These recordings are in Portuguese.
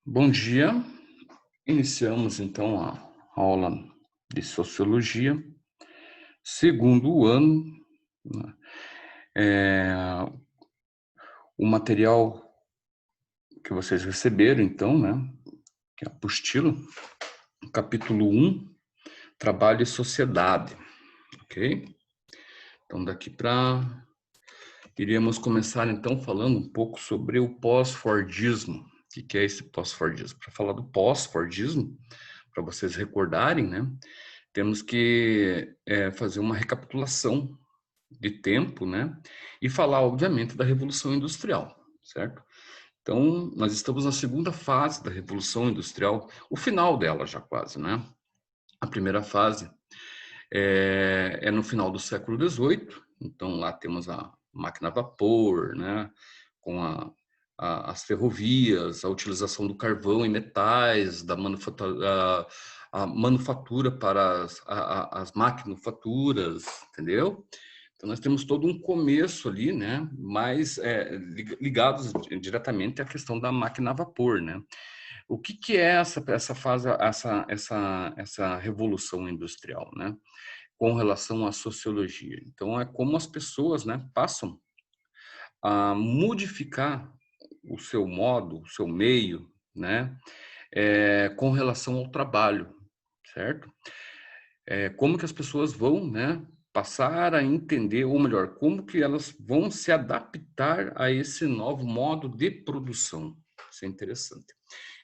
Bom dia. Iniciamos então a aula de Sociologia, segundo ano, né. O material que vocês receberam então, né, que é a apostila, capítulo 1, Trabalho e Sociedade, ok? Então daqui para iríamos começar então falando um pouco sobre o pós-fordismo. O que é esse pós-fordismo? Para falar do pós-fordismo, para vocês recordarem, né, temos que fazer uma recapitulação de tempo, né? E falar, obviamente, da Revolução Industrial, certo? Então, nós estamos na segunda fase da Revolução Industrial, o final dela já quase, né? A primeira fase é no final do século XVIII, então lá temos a máquina a vapor, né? Com as ferrovias, a utilização do carvão e metais, da manufatura, a manufatura para as maquinofaturas, entendeu? Então, nós temos todo um começo ali, né? Mas ligados diretamente à questão da máquina a vapor, né? O que é essa fase, essa revolução industrial, né? Com relação à sociologia. Então, é como as pessoas, né, passam a modificar o seu modo, o seu meio, né? Com relação ao trabalho, certo? Como que as pessoas vão, né, passar a entender, ou melhor, como que elas vão se adaptar a esse novo modo de produção. Isso é interessante.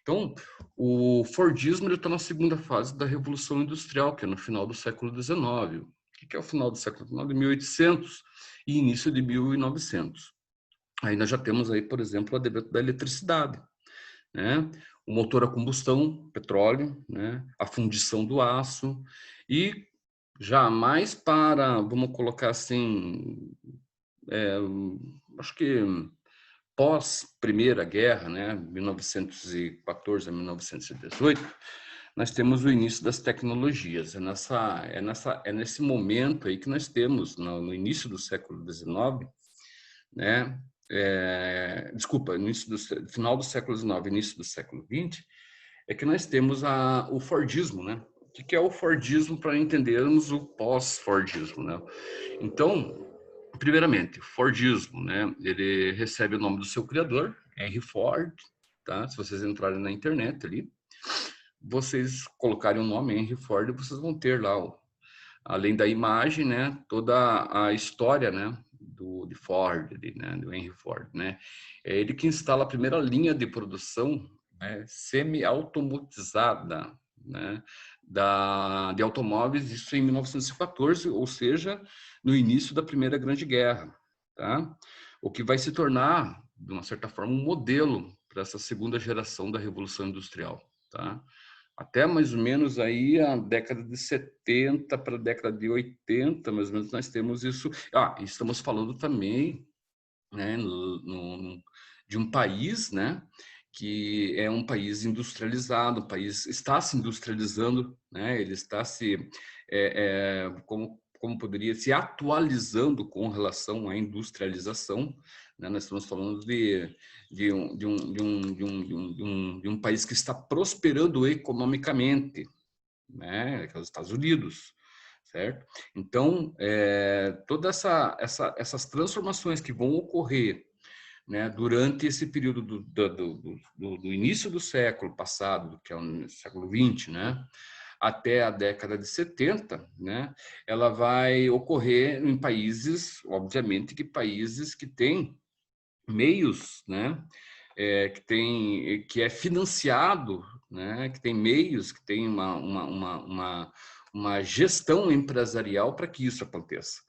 Então, o Fordismo está na segunda fase da Revolução Industrial, que é no final do século XIX. O que é o final do século XIX? De 1800 e início de 1900. Aí nós já temos aí, por exemplo, o advento da eletricidade, né? O motor a combustão, petróleo, né? A fundição do aço e jamais para, vamos colocar assim, é, acho que pós Primeira Guerra, né, 1914 a 1918, nós temos o início das tecnologias. É nesse momento aí que nós temos, no início do século XIX, né, desculpa, final do século XIX, início do século XX, é que nós temos o Fordismo, né? O que é o Fordismo para entendermos o pós-Fordismo, né? Então, primeiramente, Fordismo, né? Ele recebe o nome do seu criador, Henry Ford, tá? Se vocês entrarem na internet ali, vocês colocarem o nome Henry Ford, vocês vão ter lá, além da imagem, né? Toda a história, né? De Ford, né? Do Henry Ford, né? É ele que instala a primeira linha de produção, né, semi-automatizada, né, de automóveis, isso em 1914, ou seja, no início da Primeira Grande Guerra, tá? O que vai se tornar, de uma certa forma, um modelo para essa segunda geração da Revolução Industrial, tá? Até mais ou menos aí a década de 70 para a década de 80, mais ou menos, nós temos isso. Estamos falando também, né, de um país, né, que é um país industrializado, o país está se industrializando, né, ele está como poderia, se atualizando com relação à industrialização, né, nós estamos falando de um país que está prosperando economicamente, né, que é os Estados Unidos, certo? Então, todas essas transformações que vão ocorrer, né, durante esse período do início do século passado, que é o século XX, né, até a década de 70, né, ela vai ocorrer em países, obviamente, que países que têm meios, né, que é financiado, né, que tem meios, que tem uma gestão empresarial para que isso aconteça.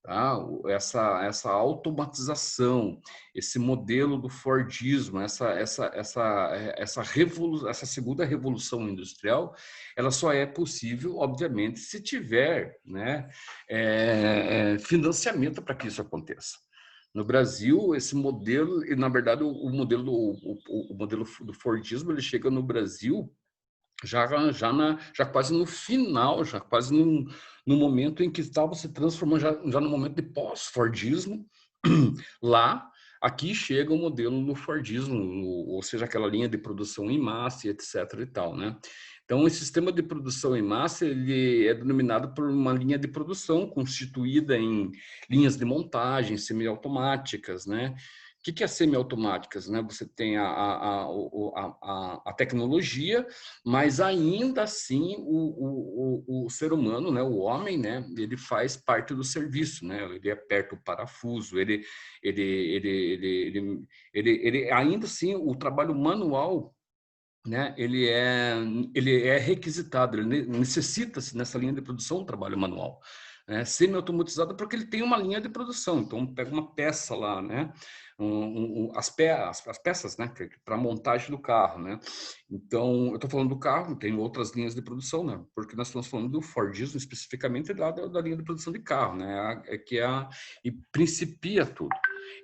Tá? Essa automatização, esse modelo do Fordismo, essa segunda revolução industrial, ela só é possível, obviamente, se tiver, né, financiamento para que isso aconteça. No Brasil, esse modelo, e na verdade o modelo do Fordismo, ele chega no Brasil já quase no final, já quase no momento em que estava se transformando, já no momento de pós-Fordismo, lá Aqui chega o modelo do Fordismo, ou seja, aquela linha de produção em massa, e etc. e tal, né? Então, esse sistema de produção em massa ele é denominado por uma linha de produção constituída em linhas de montagem semiautomáticas, né? O que é semiautomáticas, né? Você tem a tecnologia, mas ainda assim o ser humano, né? O homem, né? Ele faz parte do serviço, né? Ele aperta o parafuso, ele ainda assim o trabalho manual, né, ele é requisitado, ele necessita-se nessa linha de produção um trabalho manual, né, semi-automatizado porque ele tem uma linha de produção. Então pega uma peça lá, né, as peças, né, para montagem do carro, né. Então eu estou falando do carro, tem outras linhas de produção, né, porque nós estamos falando do Fordismo especificamente da linha de produção de carro, né, e principia tudo.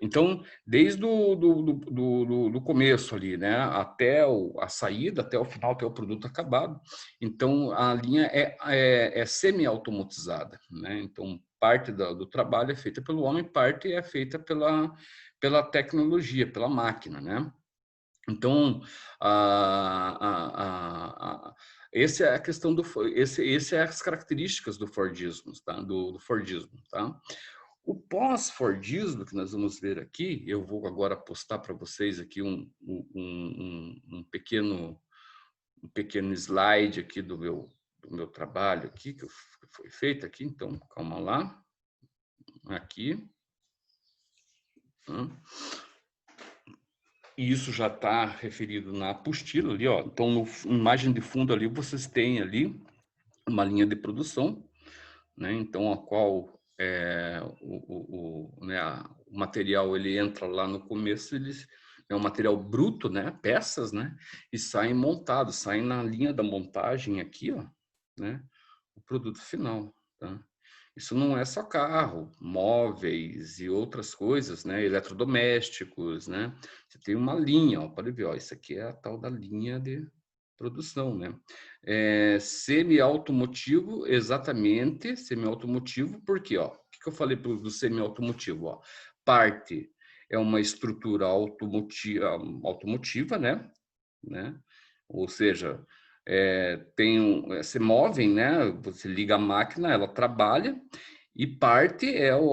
Então, desde do começo ali, né, até a saída, até o final, até o produto acabado, então a linha é semi-automatizada, né? Então, parte do trabalho é feita pelo homem, parte é feita pela tecnologia, pela máquina, né? Então, essa é a questão esse é as características do Fordismo, tá? Do Fordismo, tá? O pós-Fordismo, que nós vamos ver aqui, eu vou agora postar para vocês aqui um pequeno slide aqui do meu trabalho aqui, que foi feito aqui, então, calma lá, aqui. E isso já está referido na apostila ali, ó. Então, na imagem de fundo ali, vocês têm ali uma linha de produção, né? Então, a qual né, o material ele entra lá no começo, é um material bruto, né, peças, né, e saem montados, saem na linha da montagem aqui, ó, né, o produto final, tá? Isso não é só carro, móveis e outras coisas, né, eletrodomésticos, né? Você tem uma linha, ó, pode ver, ó, isso aqui é a tal da linha de produção, né? Semi-automotivo, exatamente, semi-automotivo, porque, ó, o que eu falei do semi-automotivo, ó? Parte é uma estrutura automotiva, né? Ou seja, se movem, né? Você liga a máquina, ela trabalha, e parte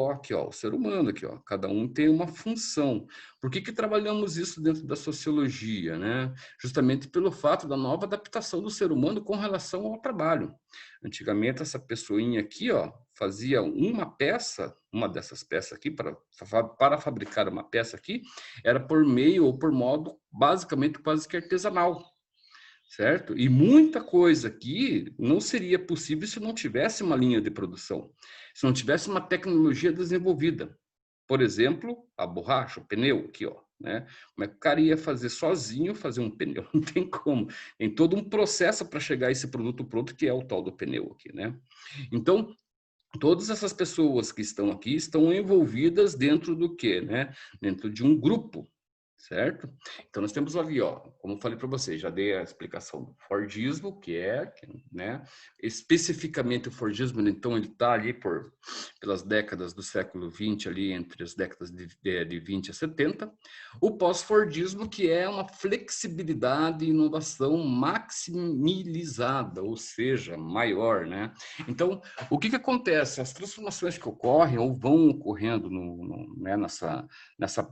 aqui, ó, o ser humano aqui, ó. Cada um tem uma função. Por que trabalhamos isso dentro da sociologia, né? Justamente pelo fato da nova adaptação do ser humano com relação ao trabalho. Antigamente essa pessoinha aqui, ó, fazia uma peça, uma dessas peças aqui para fabricar uma peça aqui, era por meio ou por modo basicamente quase que artesanal. Certo? E muita coisa aqui não seria possível se não tivesse uma linha de produção, se não tivesse uma tecnologia desenvolvida. Por exemplo, a borracha, o pneu aqui, ó, né? Como é que o cara ia fazer sozinho fazer um pneu? Não tem como. Tem todo um processo para chegar a esse produto pronto, que é o tal do pneu aqui, né? Então, todas essas pessoas que estão aqui estão envolvidas dentro do quê, né? Dentro de um grupo, certo? Então, nós temos ali, ó, como eu falei para vocês, já dei a explicação do Fordismo, né? Especificamente o Fordismo, então, ele está ali pelas décadas do século XX, ali entre as décadas de 20 a 70. O pós-Fordismo, que é uma flexibilidade e inovação maximizada, ou seja, maior, né? Então, o que acontece? As transformações que ocorrem ou vão ocorrendo né, nessa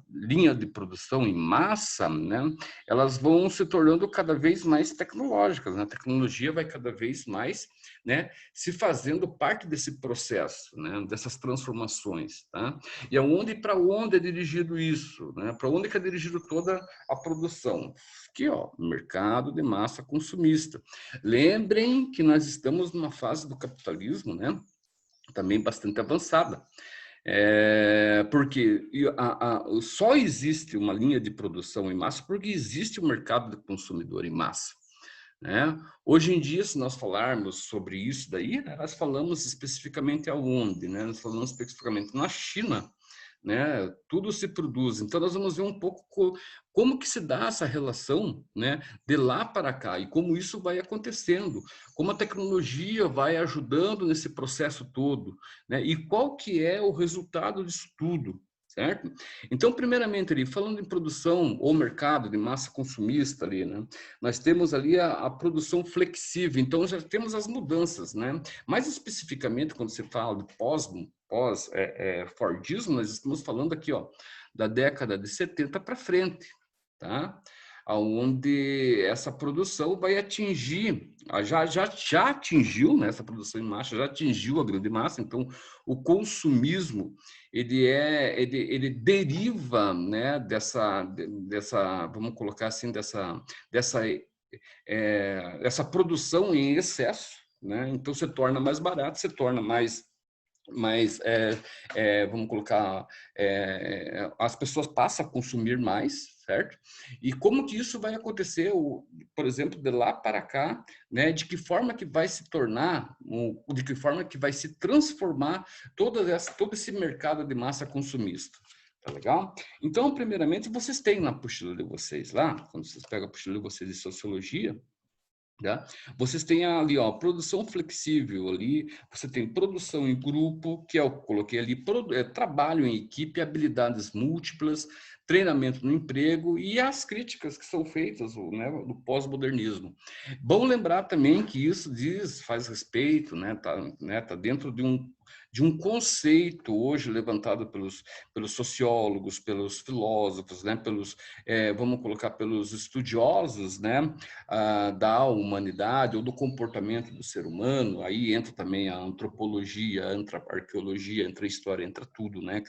linha de produção em massa, né, elas vão se tornando cada vez mais tecnológicas, né? A tecnologia vai cada vez mais, né, se fazendo parte desse processo, né, dessas transformações, tá? E para onde é dirigido isso, né? Para onde é dirigido toda a produção? Aqui, ó, mercado de massa consumista. Lembrem que nós estamos numa fase do capitalismo, né, também bastante avançada. Porque só existe uma linha de produção em massa porque existe um mercado de consumidor em massa, né? Hoje em dia, se nós falarmos sobre isso daí, né, nós falamos especificamente aonde, né? Nós falamos especificamente na China, né? Tudo se produz. Então, nós vamos ver um pouco como que se dá essa relação, né, de lá para cá e como isso vai acontecendo, como a tecnologia vai ajudando nesse processo todo, né? E qual que é o resultado disso tudo, certo? Então, primeiramente, ali, falando em produção ou mercado de massa consumista ali, né? Nós temos ali a produção flexível, então já temos as mudanças, né? Mais especificamente, quando você fala de Fordismo, nós estamos falando aqui, ó, da década de 70 para frente, tá? Onde essa produção vai atingir, já atingiu, né? Essa produção em massa já atingiu a grande massa, então o consumismo ele deriva, né, dessa, vamos colocar assim, dessa essa produção em excesso, né? Então se torna mais barato, se torna mais vamos colocar, as pessoas passam a consumir mais, certo? E como que isso vai acontecer, por exemplo, de lá para cá, né? De que forma que vai se tornar, de que forma que vai se transformar todo esse mercado de massa consumista. Tá legal? Então, primeiramente, vocês têm na apostila de vocês lá, quando vocês pegam a apostila de vocês de sociologia, né? Vocês têm ali, ó, produção flexível ali, você tem produção em grupo, que eu coloquei ali, trabalho em equipe, habilidades múltiplas, treinamento no emprego e as críticas que são feitas, né, do pós-modernismo. Bom lembrar também que isso faz respeito, tá dentro de um conceito hoje levantado pelos sociólogos, pelos filósofos, né, vamos colocar, pelos estudiosos, né, da humanidade ou do comportamento do ser humano. Aí entra também a antropologia, entra a arqueologia, entra a história, entra tudo, né?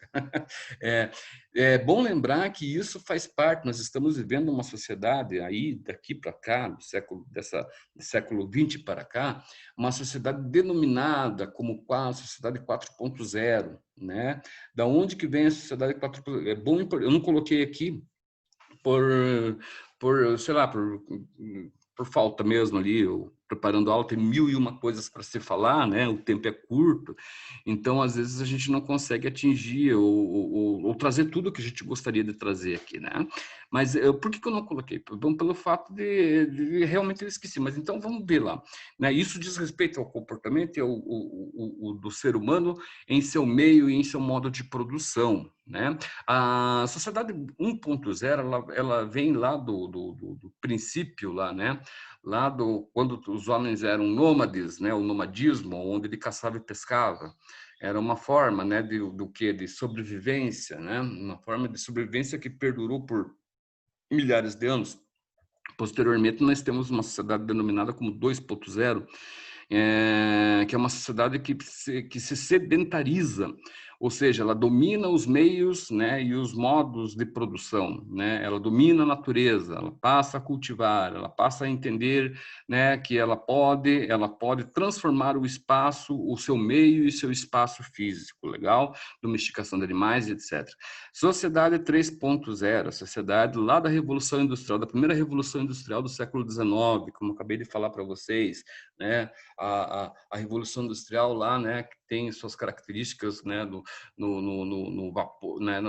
É bom lembrar que isso faz parte, nós estamos vivendo uma sociedade aí, daqui para cá, do século XX para cá, uma sociedade denominada como a sociedade 4.0, né? Da onde que vem a sociedade 4.0? É bom, eu não coloquei aqui sei lá, por falta mesmo ali, eu preparando aula, tem 1001 coisas para se falar, né? O tempo é curto, então às vezes a gente não consegue atingir ou trazer tudo que a gente gostaria de trazer aqui, né? Mas por que eu não coloquei? Bom, pelo fato de realmente eu esqueci, mas então vamos ver lá, né? Isso diz respeito ao comportamento do ser humano em seu meio e em seu modo de produção, né? A sociedade 1.0 ela vem lá do princípio lá, né? Lá quando os homens eram nômades, né? O nomadismo, onde ele caçava e pescava, era uma forma, né? De sobrevivência, né? Uma forma de sobrevivência que perdurou por milhares de anos. Posteriormente, nós temos uma sociedade denominada como 2.0, que é uma sociedade que se sedentariza, ou seja, ela domina os meios, né, e os modos de produção, né? Ela domina a natureza, ela passa a cultivar, ela passa a entender, né, que ela pode transformar o espaço, o seu meio e seu espaço físico, legal? Domesticação de animais, etc. Sociedade 3.0, a sociedade lá da Revolução Industrial, da primeira Revolução Industrial do século XIX, como eu acabei de falar para vocês, né? A Revolução Industrial lá, né, que tem suas características, né, no vapor, né,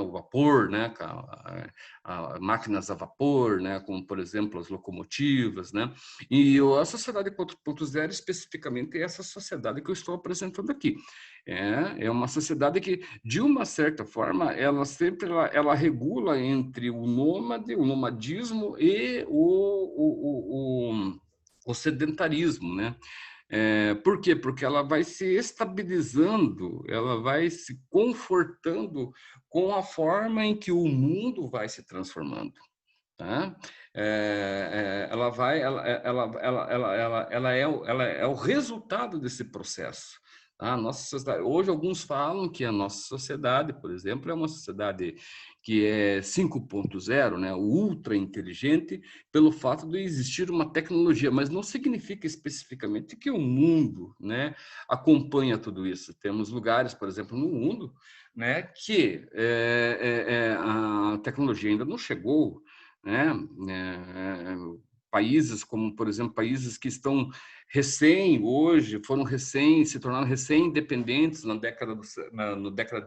máquinas a vapor, né, como, por exemplo, as locomotivas, né, e a sociedade 4.0 especificamente é essa sociedade que eu estou apresentando aqui. É uma sociedade que, de uma certa forma, ela regula entre o nomadismo e o sedentarismo, né? Por quê? Porque ela vai se estabilizando, ela vai se confortando com a forma em que o mundo vai se transformando. Tá? Ela é o resultado desse processo. A nossa sociedade, hoje alguns falam que a nossa sociedade, por exemplo, é uma sociedade que é 5.0, né, ultra inteligente, pelo fato de existir uma tecnologia, mas não significa especificamente que o mundo, né, acompanha tudo isso. Temos lugares, por exemplo, no mundo, né, que a tecnologia ainda não chegou, né? Países como, por exemplo, países que estão se tornaram recém-independentes na década de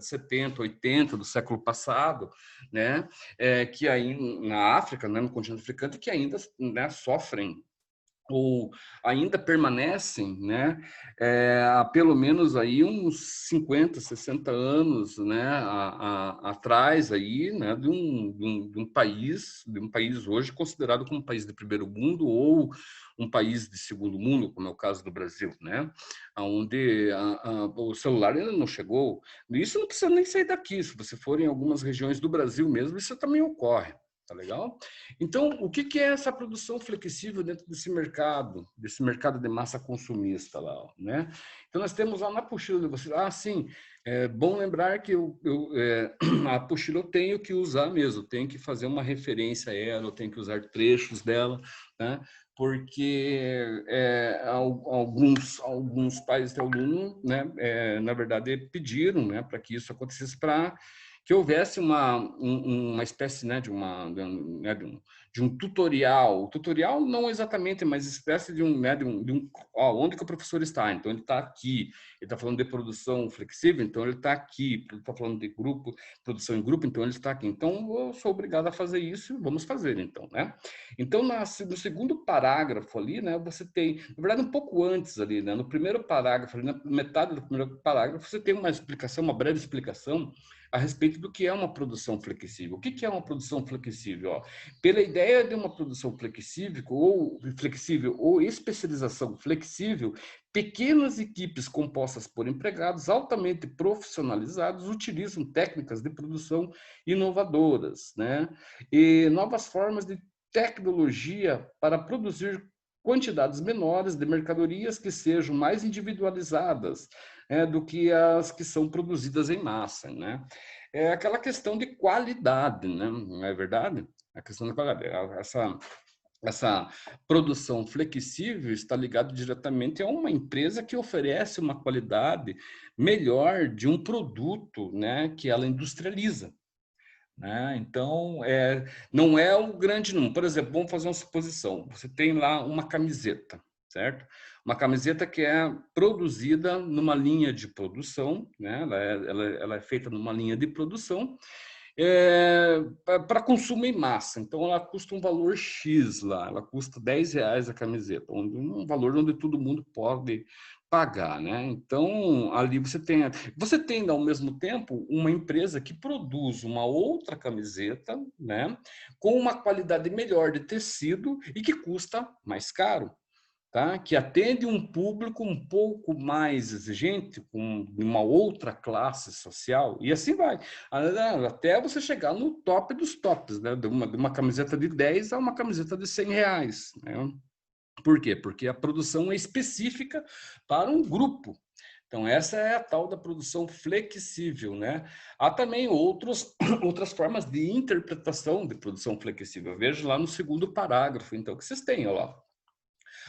70, 80 do século passado, né? Que aí na África, né, no continente africano, que ainda, né, sofrem ou ainda permanecem, né, há pelo menos aí uns 50, 60 anos, né, atrás aí, né, de um país hoje considerado como um país de primeiro mundo ou um país de segundo mundo, como é o caso do Brasil, né, onde o celular ainda não chegou. Isso não precisa nem sair daqui. Se você for em algumas regiões do Brasil mesmo, isso também ocorre. Tá legal? Então, o que é essa produção flexível dentro desse mercado de massa consumista lá, né? Então, nós temos lá na apostila de vocês, sim, é bom lembrar que a apostila eu tenho que usar mesmo, tenho que fazer uma referência a ela, eu tenho que usar trechos dela, né? Porque alguns pais de aluno, né, na verdade, pediram, né, para que isso acontecesse, para que houvesse uma espécie, né, de um tutorial não exatamente, mas espécie onde que o professor está. Então, ele está aqui, ele está falando de produção flexível, então ele está aqui, ele está falando de grupo, produção em grupo, então ele está aqui. Então, eu sou obrigado a fazer isso, vamos fazer, então, né? Então, no segundo parágrafo ali, né, você tem, na verdade, um pouco antes ali, né, no primeiro parágrafo, ali, na metade do primeiro parágrafo, você tem uma explicação, uma breve explicação a respeito do que é uma produção flexível. O que é uma produção flexível? Ó, pela ideia de uma produção flexível ou especialização flexível, pequenas equipes compostas por empregados altamente profissionalizados utilizam técnicas de produção inovadoras, né? E novas formas de tecnologia para produzir quantidades menores de mercadorias que sejam mais individualizadas, do que as que são produzidas em massa, né? É aquela questão de qualidade, né? Não é verdade? A questão da qualidade. Essa produção flexível está ligada diretamente a uma empresa que oferece uma qualidade melhor de um produto, né, que ela industrializa. Né? Então, não é o grande número. Por exemplo, vamos fazer uma suposição. Você tem lá uma camiseta, certo? Uma camiseta que é produzida numa linha de produção, né? Ela é feita numa linha de produção para consumo em massa. Então, ela custa um valor X lá, ela custa R$ 10 a camiseta, um valor onde todo mundo pode pagar, né? Então, ali você tem ao mesmo tempo uma empresa que produz uma outra camiseta, né, com uma qualidade melhor de tecido e que custa mais caro. Tá? Que atende um público um pouco mais exigente, com uma outra classe social, e assim vai, até você chegar no top dos tops, né? De uma camiseta de 10 a uma camiseta de R$ 100. Né? Por quê? Porque a produção é específica para um grupo. Então, essa é a tal da produção flexível, né? Há também outras formas de interpretação de produção flexível. Veja lá no segundo parágrafo, então, que vocês têm, olha lá.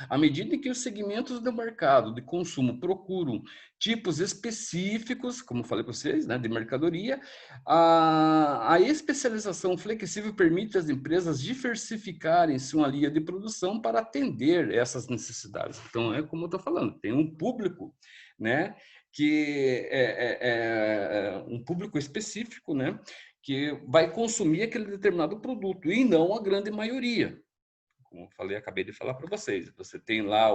À medida em que os segmentos do mercado de consumo procuram tipos específicos, como falei para vocês, né, de mercadoria, a especialização flexível permite às empresas diversificarem sua linha de produção para atender essas necessidades. Então, é como eu estou falando, tem um público, né, que é um público específico, né, que vai consumir aquele determinado produto e não a grande maioria. Como eu falei, acabei de falar para vocês. Você tem lá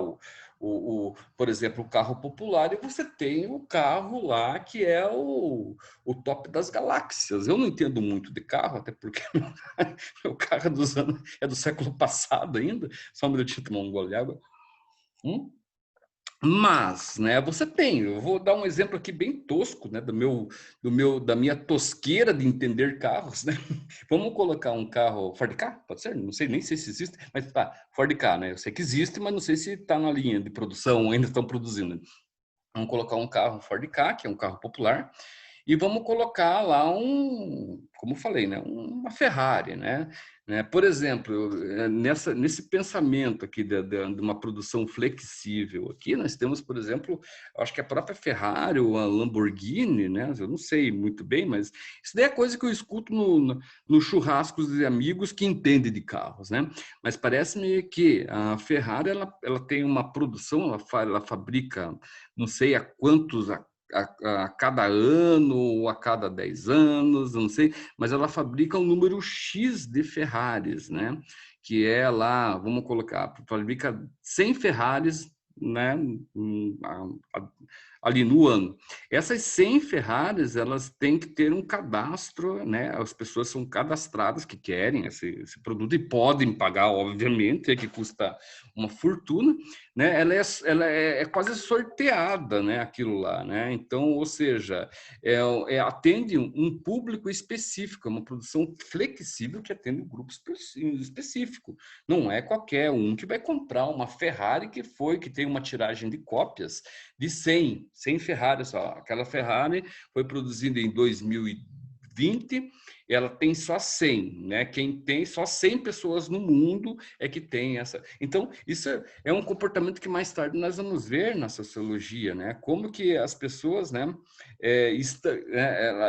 por exemplo, o carro popular, e você tem o carro lá que é o top das galáxias. Eu não entendo muito de carro, até porque meu carro é do século passado ainda. Só um minutinho, tomar um gole de água. Mas, né, eu vou dar um exemplo aqui bem tosco, né, da minha tosqueira de entender carros, né? Vamos colocar um carro Ford Ka, pode ser? Não sei, nem sei se existe, mas tá, Ford Ka, né? Eu sei que existe, mas não sei se está na linha de produção, ainda estão produzindo. Vamos colocar um carro Ford Ka, que é um carro popular, e vamos colocar lá como eu falei, né, uma Ferrari, né? Por exemplo, nesse pensamento aqui de uma produção flexível, aqui nós temos, por exemplo, acho que a própria Ferrari ou a Lamborghini, né? Eu não sei muito bem, mas isso daí é coisa que eu escuto no churrascos de amigos que entendem de carros, né? Mas parece-me que a Ferrari ela tem uma produção, ela fabrica não sei a quantos a cada ano ou a cada 10 anos, não sei, mas ela fabrica um número X de Ferraris, né? que é lá, vamos colocar, fabrica 100 Ferraris, né, ali no ano. Essas 100 Ferraris, elas têm que ter um cadastro, né? As pessoas são cadastradas que querem esse produto e podem pagar, obviamente, é que custa uma fortuna, né? Ela é quase sorteada, né? Aquilo lá, né? Então, ou seja, atende um público específico, é uma produção flexível que atende um grupo específico. Não é qualquer um que vai comprar uma Ferrari que tem uma tiragem de cópias de 100 Ferrari só. Aquela Ferrari foi produzida em 2020, ela tem só 100, né? Quem tem só 100 pessoas no mundo é que tem essa. Então, isso é um comportamento que mais tarde nós vamos ver na sociologia, né? Como que as pessoas, né,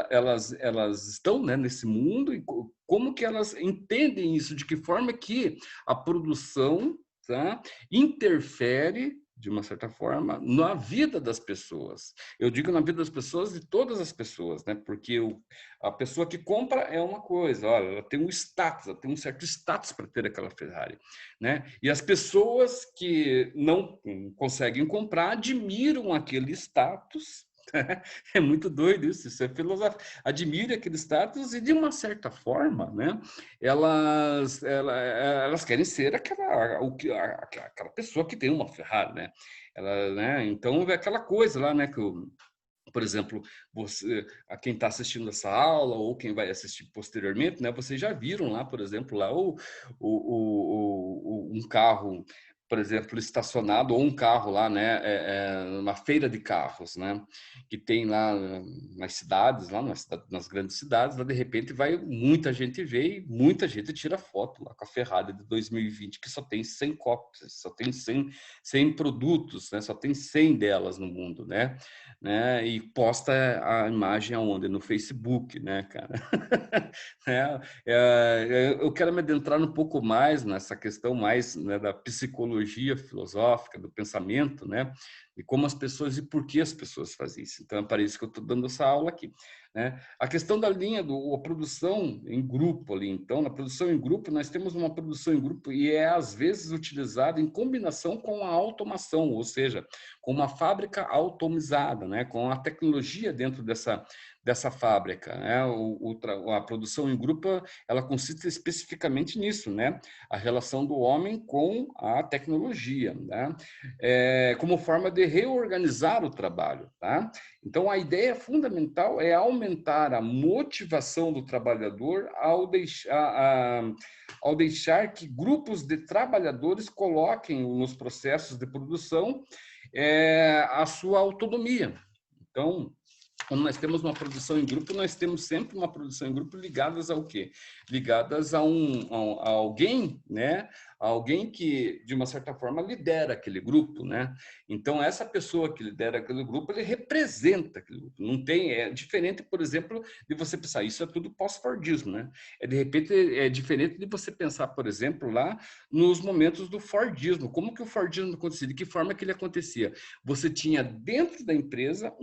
elas estão, né, nesse mundo e como que elas entendem isso, de que forma que a produção, tá, interfere de uma certa forma, na vida das pessoas. Eu digo na vida das pessoas, de todas as pessoas, né? Porque a pessoa que compra é uma coisa, olha, ela tem um status, ela tem um certo status para ter aquela Ferrari, né? E as pessoas que não conseguem comprar admiram aquele status. É muito doido isso é filosofia. Admira aquele status e, de uma certa forma, né, elas querem ser aquela pessoa que tem uma Ferrari, né? Né? Então, é aquela coisa lá, né, por exemplo, a quem está assistindo essa aula ou quem vai assistir posteriormente, né, vocês já viram lá, por exemplo, lá um carro, por exemplo, estacionado, ou um carro lá, né, numa feira de carros, né, que tem lá nas cidades, nas grandes cidades, lá de repente vai muita gente ver e muita gente tira foto lá com a Ferrari de 2020, que só tem 100 cópias, só tem 100 produtos, né, só tem 100 delas no mundo, né? E posta a imagem aonde? No Facebook, né, cara? Eu quero me adentrar um pouco mais nessa questão mais, né, da psicologia filosófica, do pensamento, né? E como as pessoas e por que as pessoas fazem isso. Então, é para isso que eu estou dando essa aula aqui, né? A questão da linha a produção em grupo ali. Então, na produção em grupo, nós temos uma produção em grupo e é, às vezes, utilizada em combinação com a automação, ou seja, com uma fábrica automizada, né? Com a tecnologia dentro dessa fábrica, né? A produção em grupo, ela consiste especificamente nisso, né? A relação do homem com a tecnologia, né? Como forma de reorganizar o trabalho, tá? Então, a ideia fundamental é aumentar a motivação do trabalhador ao deixar que grupos de trabalhadores coloquem nos processos de produção a sua autonomia. Então, quando nós temos uma produção em grupo, nós temos sempre uma produção em grupo ligadas ao quê? Ligadas a alguém, né? Alguém que, de uma certa forma, lidera aquele grupo, né? Então, essa pessoa que lidera aquele grupo, ele representa aquele grupo. Não tem, é diferente, por exemplo, de você pensar, isso é tudo pós-fordismo, né? De repente, é diferente de você pensar, por exemplo, lá nos momentos do fordismo. Como que o fordismo acontecia? De que forma que ele acontecia? Você tinha dentro da empresa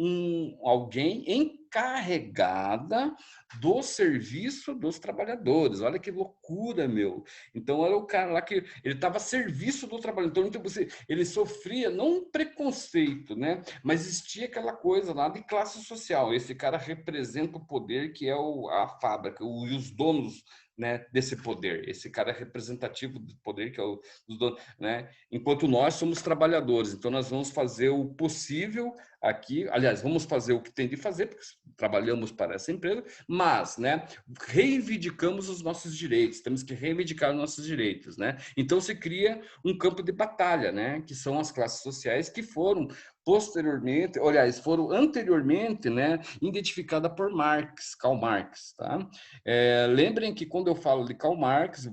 alguém encarregada do serviço dos trabalhadores. Olha que loucura, meu. Então, era o cara lá que ele estava a serviço do trabalhador. Então, ele sofria não um preconceito, né? Mas existia aquela coisa lá de classe social. Esse cara representa o poder que é a fábrica, e os donos, né, desse poder. Esse cara é representativo do poder que é os donos, né? Enquanto nós somos trabalhadores, então nós vamos fazer o possível aqui, aliás, vamos fazer o que tem de fazer, porque trabalhamos para essa empresa, mas, né, reivindicamos os nossos direitos, temos que reivindicar os nossos direitos, né? Então se cria um campo de batalha, né, que são as classes sociais que foram posteriormente, aliás, foram anteriormente, né, identificada por Karl Marx, tá? Lembrem que quando eu falo de Karl Marx,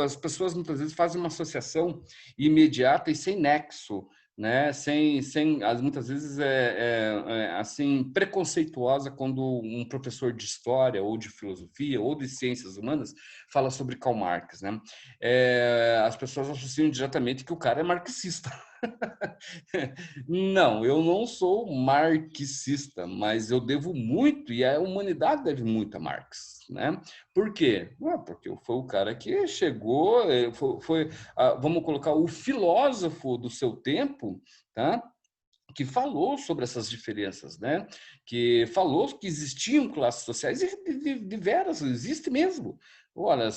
as pessoas muitas vezes fazem uma associação imediata e sem nexo, né? Muitas vezes assim preconceituosa quando um professor de história ou de filosofia ou de ciências humanas fala sobre Karl Marx, né? As pessoas associam diretamente que o cara é marxista. Não, eu não sou marxista, mas eu devo muito, e a humanidade deve muito a Marx, né? Por quê? Porque foi o cara que chegou, vamos colocar, o filósofo do seu tempo, tá? Que falou sobre essas diferenças, né? Que falou que existiam classes sociais e diversas, existe mesmo. Ora,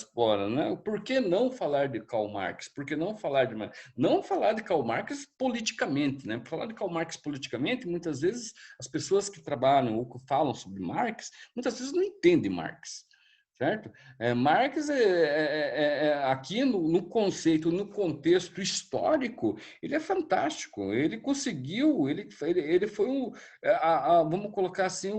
né? Por que não falar de Karl Marx? Por que não falar de não falar de Karl Marx politicamente, né? Falar de Karl Marx politicamente, muitas vezes as pessoas que trabalham ou que falam sobre Marx, muitas vezes não entendem Marx. Certo? Marx, aqui no conceito, no contexto histórico, ele é fantástico. Ele conseguiu, ele foi vamos colocar assim,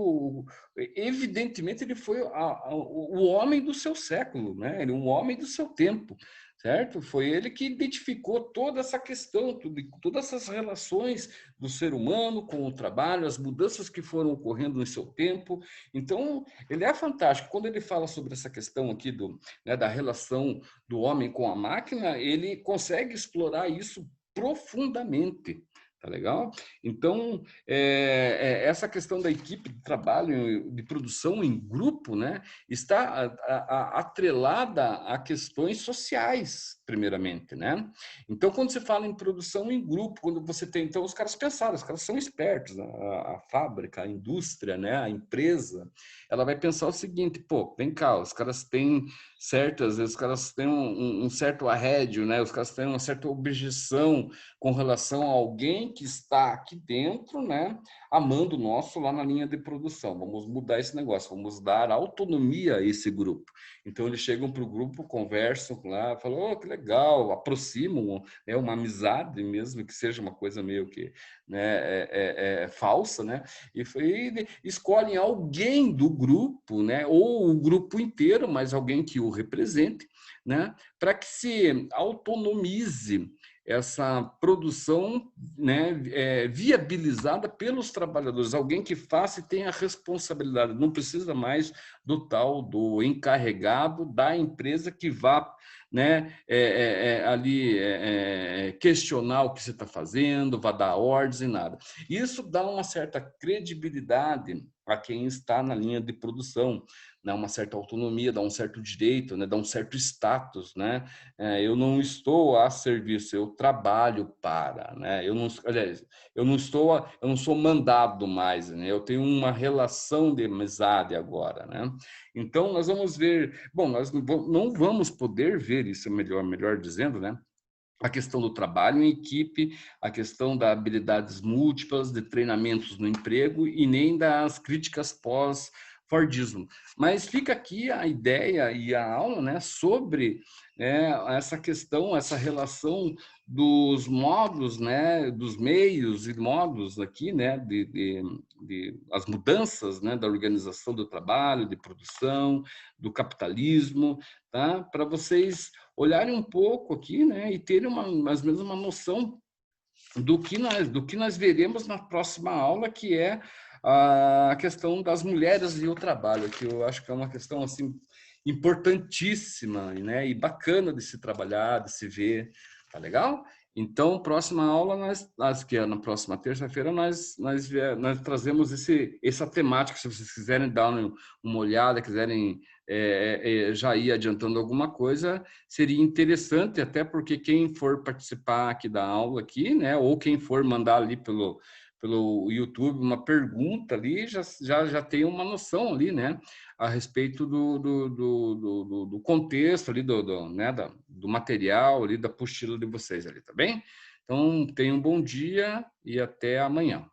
evidentemente ele foi o homem do seu século, né? Ele é um homem do seu tempo, certo? Foi ele que identificou toda essa questão, todas essas relações do ser humano com o trabalho, as mudanças que foram ocorrendo no seu tempo. Então, ele é fantástico. Quando ele fala sobre essa questão aqui né, da relação do homem com a máquina, ele consegue explorar isso profundamente. Tá legal? Então, essa questão da equipe de trabalho, de produção em grupo, né, está atrelada a questões sociais, primeiramente, né? Então, quando você fala em produção em grupo, quando você tem, então, os caras pensaram, os caras são espertos, a fábrica, a indústria, né, a empresa, ela vai pensar o seguinte, pô, vem cá, os caras têm às vezes os caras têm um certo arrédio, né? Os caras têm uma certa objeção com relação a alguém que está aqui dentro, né? Amando nosso lá na linha de produção. Vamos mudar esse negócio, vamos dar autonomia a esse grupo. Então eles chegam para o grupo, conversam lá, falam, oh, que legal, aproximam, né? Uma amizade mesmo, que seja uma coisa meio que, né? Falsa, né? E escolhem alguém do grupo, né? Ou o grupo inteiro, mas alguém que o represente, né? Para que se autonomize essa produção, né, viabilizada pelos trabalhadores, alguém que faça e tenha responsabilidade, não precisa mais do tal do encarregado da empresa que vá, né, ali questionar o que você está fazendo, vá dar ordens e nada. Isso dá uma certa credibilidade a quem está na linha de produção, né, uma certa autonomia, dá um certo direito, né, dá um certo status, né? Eu não estou a serviço, eu trabalho para, né? Aliás, eu não sou mandado mais, né? Eu tenho uma relação de amizade agora, né? Então nós vamos ver, bom, nós não vamos poder ver isso, melhor dizendo, né? A questão do trabalho em equipe, a questão das habilidades múltiplas, de treinamentos no emprego e nem das críticas pós-Fordismo. Mas fica aqui a ideia e a aula, né, sobre essa questão, essa relação dos modos, né, dos meios e modos aqui, né, as mudanças, né, da organização do trabalho, de produção, do capitalismo, tá? Para vocês olharem um pouco aqui, né, e terem mais ou menos uma noção do que nós veremos na próxima aula, que é a questão das mulheres e o trabalho, que eu acho que é uma questão assim importantíssima, né, e bacana de se trabalhar, de se ver, tá legal? Então, próxima aula, que é na próxima terça-feira, nós trazemos essa temática, se vocês quiserem dar uma olhada, quiserem já ir adiantando alguma coisa, seria interessante, até porque quem for participar aqui da aula, aqui, né, ou quem for mandar ali pelo YouTube uma pergunta ali, já tem uma noção ali, né, a respeito do contexto ali, né, do material ali, da apostila de vocês ali, tá bem? Então, tenham um bom dia e até amanhã.